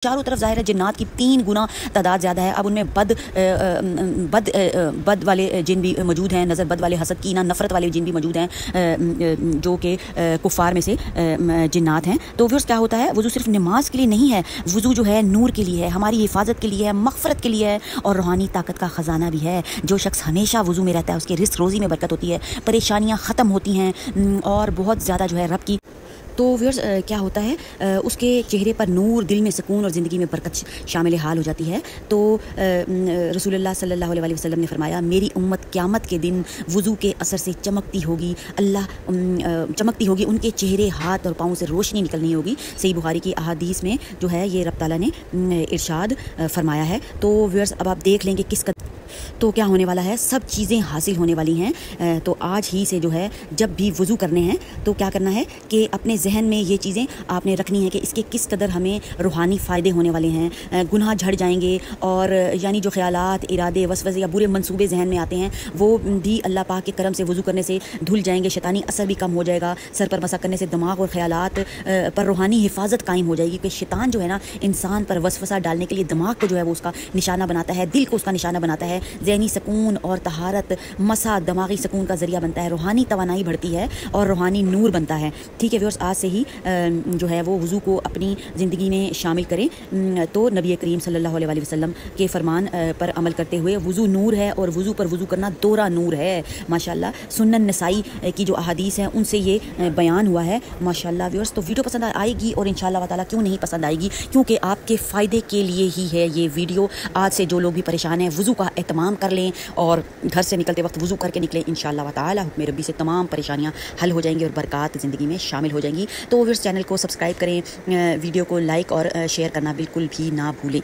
चारों तरफ ज़ाहिर है जिन्नात की 3 गुना तादाद ज़्यादा है। अब उनमें बद वाले जिन भी मौजूद हैं, नज़र बद वाले, हसद, कीना, नफ़रत वाले जिन भी मौजूद हैं, जो कि कुफ़ार में से जिन्नात हैं। तो फिर क्या होता है, वज़ू सिर्फ नमाज के लिए नहीं है, वज़ू जो है नूर के लिए है, हमारी हिफाजत के लिए है, मग़फ़रत के लिए है और रूहानी ताकत का ख़जाना भी है। जो शख्स हमेशा वज़ू में रहता है उसके रिस्क रोज़ी में बरकत होती है, परेशानियाँ ख़त्म होती हैं और बहुत ज़्यादा जो है रब की। तो व्यूअर्स क्या होता है, उसके चेहरे पर नूर, दिल में सुकून और ज़िंदगी में बरकत शामिल हाल हो जाती है। तो रसूलुल्लाह सल्लल्लाहु अलैहि वसल्लम ने फरमाया, मेरी उम्मत क़यामत के दिन वज़ू के असर से चमकती होगी, उनके चेहरे, हाथ और पाँव से रोशनी निकलनी होगी। सही बुखारी की अहादीस में जो है ये रब ताला ने इरशाद फरमाया है। तो व्यूअर्स अब आप देख लेंगे तो क्या होने वाला है, सब चीज़ें हासिल होने वाली हैं। तो आज ही से जो है जब भी वज़ू करने हैं तो क्या करना है कि अपने जहन में ये चीज़ें आपने रखनी है कि इसके किस कदर हमें रूहानी फ़ायदे होने वाले हैं। गुनाह झड़ जाएंगे और यानी जो ख़यालात, इरादे, वसवसे या बुरे मंसूबे जहन में आते हैं वो भी अल्लाह पाक के करम से वज़ू करने से धुल जाएंगे, शैतानी असर भी कम हो जाएगा। सर पर मसा करने से दिमाग और ख़यालात पर रूहानी हिफाजत कायम हो जाएगी। क्योंकि शैतान जो है ना, इंसान पर वसवसा डालने के लिए दिमाग को जो है वो उसका निशाना बनाता है, दिल को उसका निशाना बनाता है। ज़हनी सुकून और तहारत, मसा दिमागी सुकून का ज़रिया बनता है, रूहानी तवानाई बढ़ती है और रूहानी नूर बनता है। ठीक है व्यूअर्स, आज से ही जो है वो वज़ू को अपनी ज़िंदगी में शामिल करें। तो नबी करीम सल्लल्लाहु अलैहि वसल्लम के फरमान पर अमल करते हुए, वज़ू नूर है और वज़ू पर वज़ू करना दोहरा नूर है। माशाल्लाह, सुनन नसाई की जो अहादीस हैं उनसे ये बयान हुआ है। माशाल्लाह व्यूअर्स, तो वीडियो पसंद आएगी और इंशाअल्लाह ताला क्यों नहीं पसंद आएगी, क्योंकि आपके फ़ायदे के लिए ही है ये वीडियो। आज से जो लोग भी परेशान हैं, वज़ू का एहतमाम कर लें और घर से निकलते वक्त वज़ू करके निकलें। इंशाअल्लाह ताला हुक्म रब्बी से तमाम परेशानियां हल हो जाएंगी और बरक़ात ज़िंदगी में शामिल हो जाएंगी। तो इस चैनल को सब्सक्राइब करें, वीडियो को लाइक और शेयर करना बिल्कुल भी ना भूलें।